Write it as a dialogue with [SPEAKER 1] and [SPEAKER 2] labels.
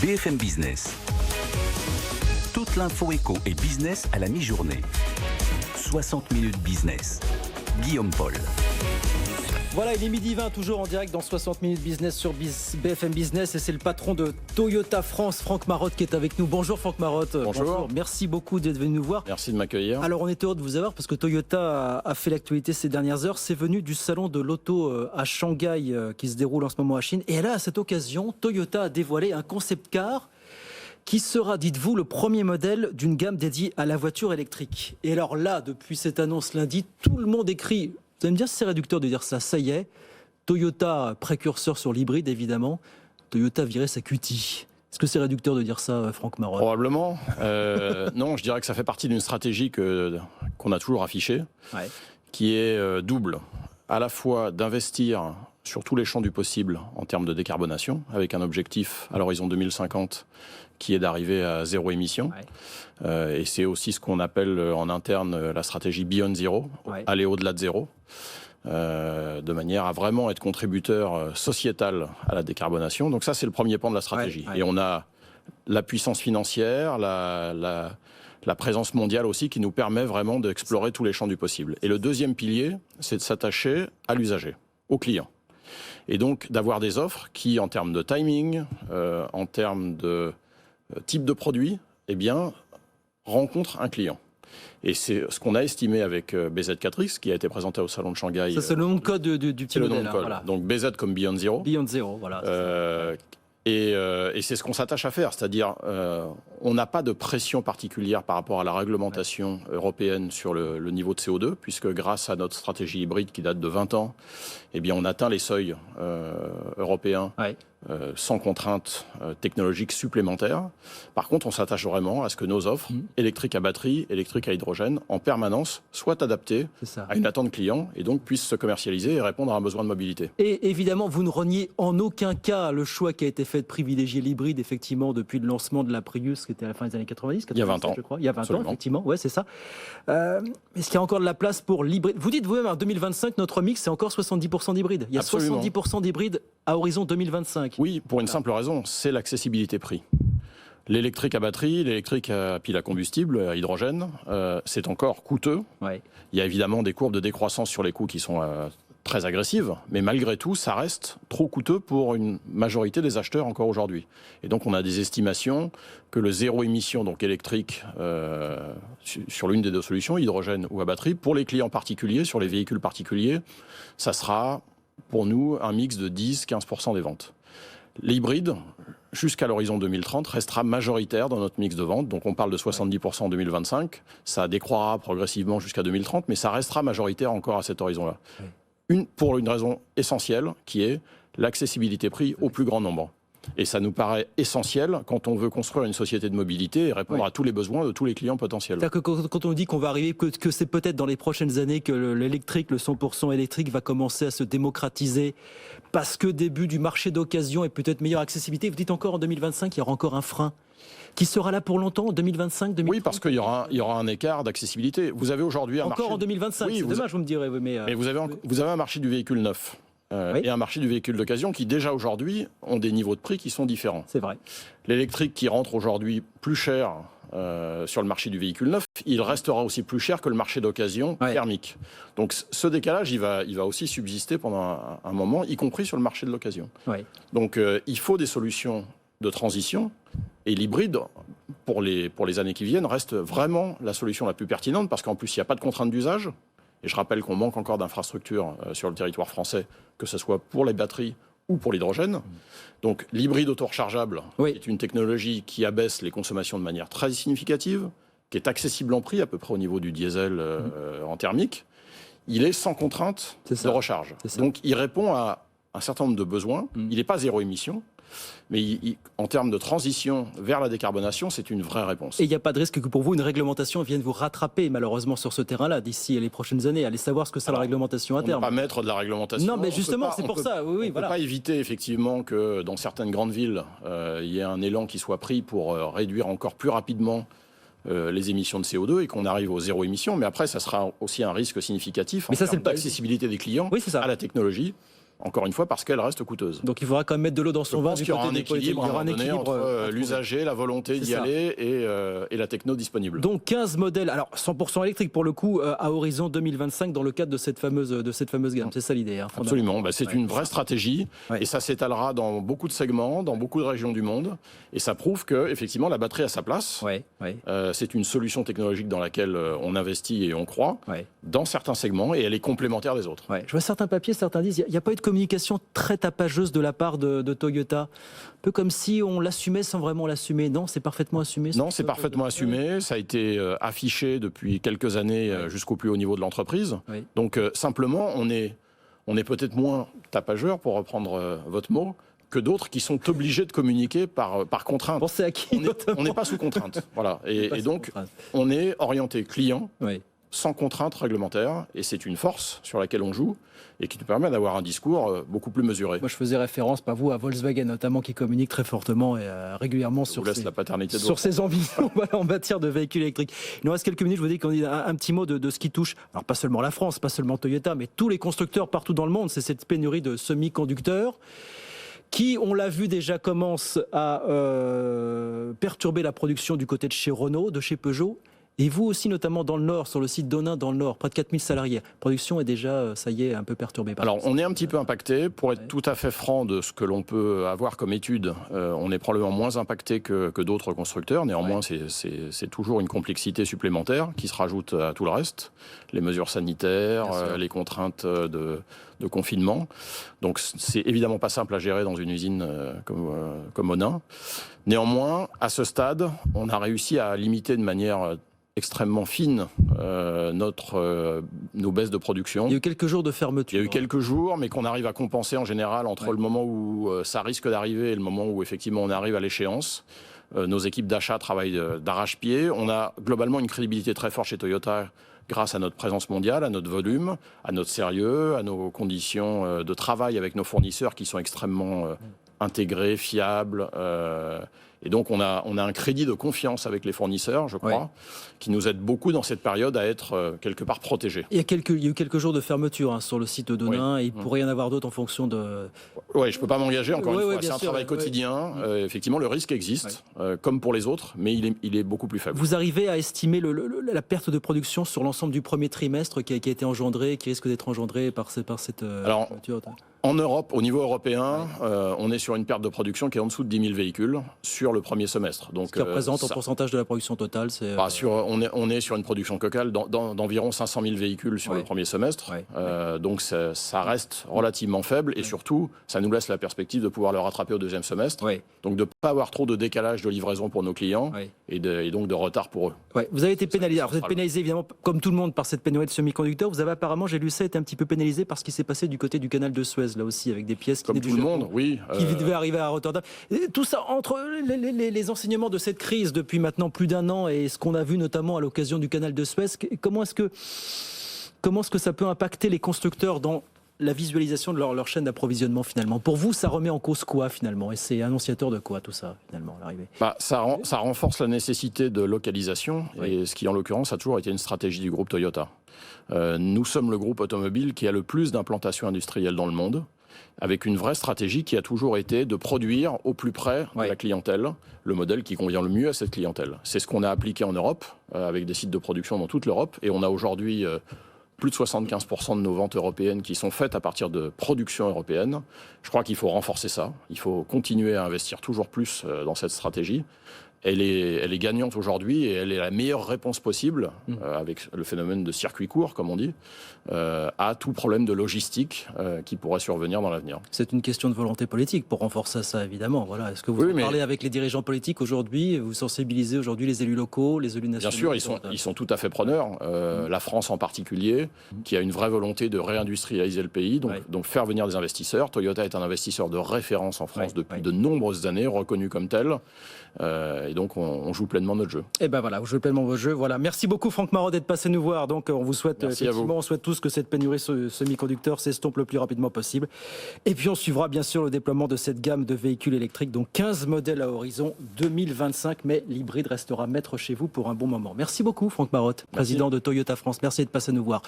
[SPEAKER 1] BFM Business. Toute l'info éco et business à la mi-journée. 60 minutes business. Guillaume Paul.
[SPEAKER 2] Voilà, il est midi 20, toujours en direct dans 60 minutes business sur BFM Business. Et c'est le patron de Toyota France, Franck Marotte, qui est avec nous. Bonjour Franck Marotte.
[SPEAKER 3] Bonjour.
[SPEAKER 2] Merci beaucoup d'être venu nous voir.
[SPEAKER 3] Merci de m'accueillir.
[SPEAKER 2] Alors on est heureux de vous avoir parce que Toyota a fait l'actualité ces dernières heures. C'est venu du salon de l'auto à Shanghai qui se déroule en ce moment à Chine. Et là, à cette occasion, Toyota a dévoilé un concept car qui sera, dites-vous, le premier modèle d'une gamme dédiée à la voiture électrique. Et alors là, depuis cette annonce lundi, tout le monde écrit... Vous allez me dire si c'est réducteur de dire ça, ça y est, Toyota précurseur sur l'hybride évidemment, Toyota virait sa cutie. Est-ce que c'est réducteur de dire ça, Franck Marotte ?
[SPEAKER 3] Probablement. Non, je dirais que ça fait partie d'une stratégie qu'on a toujours affichée, qui est double. À la fois d'investir sur tous les champs du possible en termes de décarbonation, avec un objectif à l'horizon 2050 qui est d'arriver à zéro émission. Et c'est aussi ce qu'on appelle en interne la stratégie Beyond Zero, aller au-delà de zéro. De manière à vraiment être contributeur sociétal à la décarbonation. Donc ça, c'est le premier pan de la stratégie. Et on a la puissance financière, la présence mondiale aussi, qui nous permet vraiment d'explorer tous les champs du possible. Et le deuxième pilier, c'est de s'attacher à l'usager, au client. Et donc d'avoir des offres qui, en termes de timing, en termes de type de produit, eh bien, rencontrent un client. Et c'est ce qu'on a estimé avec BZ4X, qui a été présenté au salon de Shanghai.
[SPEAKER 2] Ça, c'est le nom de code du petit modèle.
[SPEAKER 3] Le nom de code. Voilà. Donc BZ comme Beyond Zero.
[SPEAKER 2] Beyond Zero, voilà.
[SPEAKER 3] Et c'est ce qu'on s'attache à faire, c'est-à-dire on n'a pas de pression particulière par rapport à la réglementation européenne sur le niveau de CO2, puisque grâce à notre stratégie hybride qui date de 20 ans, eh bien on atteint les seuils européens sans contraintes technologiques supplémentaires. Par contre, on s'attache vraiment à ce que nos offres, électriques à batterie, électriques à hydrogène, en permanence, soient adaptées à une attente client et donc puissent se commercialiser et répondre à un besoin de mobilité.
[SPEAKER 2] Et évidemment, vous ne reniez en aucun cas le choix qui a été fait de privilégier l'hybride, effectivement, depuis le lancement de la Prius, qui était à la fin des années 90,
[SPEAKER 3] il y a 20 ans,
[SPEAKER 2] je crois. Il y a 20 ans, effectivement, ouais, c'est ça. Est-ce qu'il y a encore de la place pour l'hybride ? Vous dites vous-même, en 2025, notre mix, c'est encore 70% d'hybride. Il y a 70% d'hybride à horizon 2025.
[SPEAKER 3] Oui, pour une simple raison, c'est l'accessibilité prix. L'électrique à batterie, l'électrique à pile à combustible, à hydrogène, c'est encore coûteux. Il y a évidemment des courbes de décroissance sur les coûts qui sont très agressives, mais malgré tout, ça reste trop coûteux pour une majorité des acheteurs encore aujourd'hui. Et donc, on a des estimations que le zéro émission, donc électrique, sur l'une des deux solutions, hydrogène ou à batterie, pour les clients particuliers, sur les véhicules particuliers, ça sera pour nous un mix de 10-15% des ventes. L'hybride, jusqu'à l'horizon 2030, restera majoritaire dans notre mix de vente. Donc on parle de 70% en 2025. Ça décroîtra progressivement jusqu'à 2030, mais ça restera majoritaire encore à cet horizon-là. Pour une raison essentielle, qui est l'accessibilité prix au plus grand nombre. Et ça nous paraît essentiel quand on veut construire une société de mobilité et répondre à tous les besoins de tous les clients potentiels.
[SPEAKER 2] C'est-à-dire que quand on dit qu'on va arriver, que c'est peut-être dans les prochaines années que l'électrique, le 100% électrique va commencer à se démocratiser parce que début du marché d'occasion et peut-être meilleure accessibilité. Vous dites encore en 2025, il y aura encore un frein qui sera là pour longtemps, en 2025, 2030 ? Oui,
[SPEAKER 3] parce qu'il y aura un écart d'accessibilité. Vous avez aujourd'hui un marché...
[SPEAKER 2] Encore en 2025, c'est dommage, vous me direz.
[SPEAKER 3] Mais vous avez un marché du véhicule neuf. Et un marché du véhicule d'occasion qui déjà aujourd'hui ont des niveaux de prix qui sont différents.
[SPEAKER 2] C'est vrai.
[SPEAKER 3] L'électrique qui rentre aujourd'hui plus cher sur le marché du véhicule neuf, il restera aussi plus cher que le marché d'occasion thermique. Donc ce décalage, il va aussi subsister pendant un moment, y compris sur le marché de l'occasion. Donc il faut des solutions de transition et l'hybride, pour les années qui viennent, reste vraiment la solution la plus pertinente parce qu'en plus, il n'y a pas de contrainte d'usage. Et je rappelle qu'on manque encore d'infrastructures sur le territoire français, que ce soit pour les batteries ou pour l'hydrogène. Donc l'hybride auto-rechargeable est une technologie qui abaisse les consommations de manière très significative, qui est accessible en prix, à peu près au niveau du diesel en thermique. Il est sans contrainte de recharge. Donc il répond à un certain nombre de besoins. Il n'est pas zéro émission. Mais en termes de transition vers la décarbonation, c'est une vraie réponse.
[SPEAKER 2] Et il n'y a pas de risque que pour vous, une réglementation vienne vous rattraper malheureusement sur ce terrain-là d'ici les prochaines années. Allez savoir ce que c'est la réglementation à terme.
[SPEAKER 3] On ne peut pas mettre de la réglementation.
[SPEAKER 2] Non, mais justement, c'est pour ça.
[SPEAKER 3] On ne peut pas éviter effectivement que dans certaines grandes villes, il y ait un élan qui soit pris pour réduire encore plus rapidement les émissions de CO2 et qu'on arrive aux zéro émission. Mais après, ça sera aussi un risque significatif en termes d'accessibilité des clients à la technologie. Encore une fois, parce qu'elle reste coûteuse.
[SPEAKER 2] Donc il faudra quand même mettre de l'eau dans son vin.
[SPEAKER 3] Il y aura un équilibre, entre l'usager, la volonté d'y aller et la techno disponible.
[SPEAKER 2] Donc 15 modèles, alors 100% électriques pour le coup, à horizon 2025 dans le cadre de cette fameuse gamme. C'est ça l'idée. Hein,
[SPEAKER 3] absolument, c'est une vraie stratégie et ça s'étalera dans beaucoup de segments, dans beaucoup de régions du monde. Et ça prouve que effectivement la batterie a sa place. C'est une solution technologique dans laquelle on investit et on croit dans certains segments et elle est complémentaire des autres.
[SPEAKER 2] Je vois certains papiers, certains disent il n'y a pas eu de communication très tapageuse de la part de Toyota. Un peu comme si on l'assumait sans vraiment l'assumer. Non, c'est parfaitement assumé.
[SPEAKER 3] Non, c'est parfaitement assumé. Ça a été affiché depuis quelques années jusqu'au plus haut niveau de l'entreprise. Donc simplement, on est peut-être moins tapageur, pour reprendre votre mot, que d'autres qui sont obligés de communiquer par contrainte.
[SPEAKER 2] Pensez à qui
[SPEAKER 3] on n'est pas sous contrainte. Voilà. Et donc, on est orienté client, sans contrainte réglementaire, et c'est une force sur laquelle on joue et qui nous permet d'avoir un discours beaucoup plus mesuré.
[SPEAKER 2] Moi, je faisais référence, pas vous, à Volkswagen notamment, qui communique très fortement et régulièrement sur ses ambitions en matière de véhicules électriques. Il nous reste quelques minutes, je vous dis qu'on dit un petit mot de ce qui touche, alors pas seulement la France, pas seulement Toyota, mais tous les constructeurs partout dans le monde, c'est cette pénurie de semi-conducteurs qui, on l'a vu déjà, commence à perturber la production du côté de chez Renault, de chez Peugeot. Et vous aussi, notamment dans le Nord, sur le site d'Onin dans le Nord, près de 4000 salariés. La production est déjà, ça y est, un peu perturbée.
[SPEAKER 3] Alors, on est un petit peu impacté. Pour être tout à fait franc de ce que l'on peut avoir comme étude, on est probablement moins impacté que d'autres constructeurs. Néanmoins, c'est toujours une complexité supplémentaire qui se rajoute à tout le reste. Les mesures sanitaires, les contraintes de confinement. Donc, c'est évidemment pas simple à gérer dans une usine comme Onin. Néanmoins, à ce stade, on a réussi à limiter de manière extrêmement fine nos baisses de production.
[SPEAKER 2] Il y a eu quelques jours de fermeture.
[SPEAKER 3] Il y a eu quelques jours, mais qu'on arrive à compenser en général entre le moment où ça risque d'arriver et le moment où effectivement on arrive à l'échéance. Nos équipes d'achat travaillent d'arrache-pied. On a globalement une crédibilité très forte chez Toyota grâce à notre présence mondiale, à notre volume, à notre sérieux, à nos conditions de travail avec nos fournisseurs qui sont extrêmement intégrés, fiables. Et donc, on a un crédit de confiance avec les fournisseurs, je crois, qui nous aide beaucoup dans cette période à être quelque part protégés.
[SPEAKER 2] Il y a eu quelques jours de fermeture sur le site d'Onin et il pourrait y en avoir d'autres en fonction de...
[SPEAKER 3] Oui, je ne peux pas m'engager, encore une fois. C'est un travail quotidien. Effectivement, le risque existe, comme pour les autres, mais il est beaucoup plus faible.
[SPEAKER 2] Vous arrivez à estimer la perte de production sur l'ensemble du premier trimestre qui a été engendrée, qui risque d'être engendrée par cette fermeture?
[SPEAKER 3] En Europe, au niveau européen, on est sur une perte de production qui est en dessous de 10 000 véhicules sur le premier semestre. Donc,
[SPEAKER 2] ce qui représente en pourcentage de la production totale,
[SPEAKER 3] on est sur une production totale d'environ 500 000 véhicules sur le premier semestre. Donc ça reste relativement faible et surtout, ça nous laisse la perspective de pouvoir le rattraper au deuxième semestre. Donc de ne pas avoir trop de décalage de livraison pour nos clients et donc de retard pour eux.
[SPEAKER 2] Vous avez été pénalisé. Alors, vous êtes pénalisé évidemment, comme tout le monde, par cette pénurie de semi-conducteurs. Vous avez apparemment, j'ai lu ça, été un petit peu pénalisé par ce qui s'est passé du côté du canal de Suez, là aussi, avec des pièces qui
[SPEAKER 3] comme tout le monde,
[SPEAKER 2] qui devaient arriver à Rotterdam. Et tout ça entre les enseignements de cette crise depuis maintenant plus d'un an et ce qu'on a vu notamment à l'occasion du canal de Suez. Comment est-ce que ça peut impacter les constructeurs dans la visualisation de leur chaîne d'approvisionnement finalement? Pour vous, ça remet en cause quoi finalement? Et c'est annonciateur de quoi tout ça finalement, l'arrivée?
[SPEAKER 3] Ça renforce la nécessité de localisation et ce qui en l'occurrence a toujours été une stratégie du groupe Toyota. Nous sommes le groupe automobile qui a le plus d'implantations industrielles dans le monde, avec une vraie stratégie qui a toujours été de produire au plus près de la clientèle le modèle qui convient le mieux à cette clientèle. C'est ce qu'on a appliqué en Europe, avec des sites de production dans toute l'Europe, et on a aujourd'hui plus de 75% de nos ventes européennes qui sont faites à partir de production européenne. Je crois qu'il faut renforcer ça, il faut continuer à investir toujours plus dans cette stratégie. Elle est gagnante aujourd'hui et elle est la meilleure réponse possible, avec le phénomène de circuit court, comme on dit, à tout problème de logistique qui pourrait survenir dans l'avenir.
[SPEAKER 2] C'est une question de volonté politique pour renforcer ça, évidemment. Voilà. Est-ce que vous parlez avec les dirigeants politiques aujourd'hui? Vous sensibilisez aujourd'hui les élus locaux, les élus nationaux?
[SPEAKER 3] Bien sûr, ils sont tout à fait preneurs. La France en particulier, qui a une vraie volonté de réindustrialiser le pays, donc faire venir des investisseurs. Toyota est un investisseur de référence en France depuis de nombreuses années, reconnu comme tel. Et donc, on joue pleinement notre jeu.
[SPEAKER 2] Et ben voilà, vous jouez pleinement votre jeu. Voilà. Merci beaucoup, Franck Marot, d'être passé nous voir. Donc, on vous souhaite, on souhaite tous que cette pénurie semi-conducteurs s'estompe le plus rapidement possible. Et puis, on suivra bien sûr le déploiement de cette gamme de véhicules électriques, donc 15 modèles à horizon 2025. Mais l'hybride restera maître chez vous pour un bon moment. Merci beaucoup, Franck Marot, président de Toyota France. Merci d'être passé nous voir.